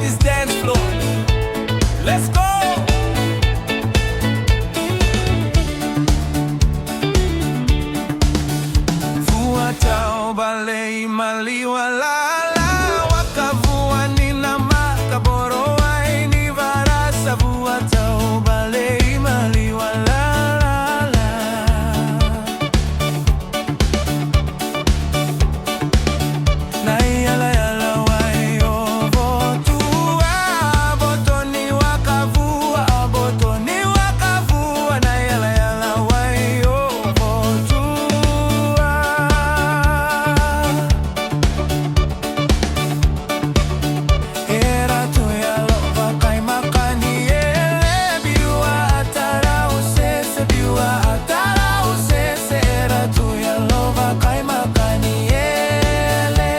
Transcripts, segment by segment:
this dance floor. Let's go. Fuatao balei maliwalala, wakavua nina makaboro waini varasa. Fuatao balei maliwalala, na yala yala wayo votua, botoni wakavua, botoni wakavua, na yala yala wayo votua. Era tu yalo vakai makani ele, biwa atara usese, biwa atara usese. Era tu yalo vakai makani ele.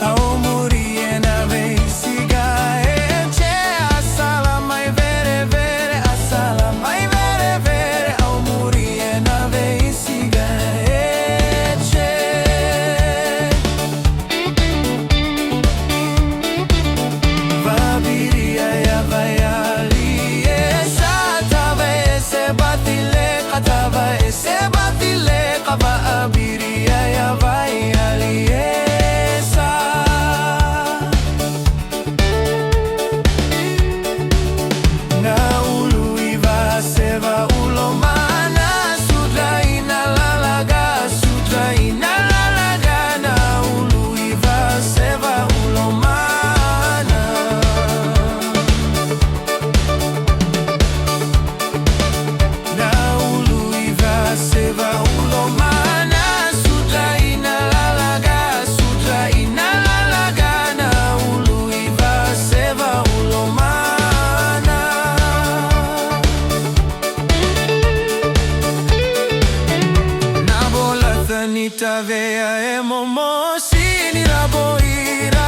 Au murie na veisiga eche, asala mai vere vere, asala mai vere vere. Au murie na veisiga eche. Vabiria ya vayali esa, tava ese batile, tava ese batile, kava abiria ya vayali esa. Na uluiva seva ulomana, sutra inalalaga, sutra inalalaga. Na uluiva seva ulomana, na uluiva seva ulomana, sutra inalalaga, sutra inalalaga. Na uluiva seva ulomana. Na bola thanita vea e momosi, ni rabo ira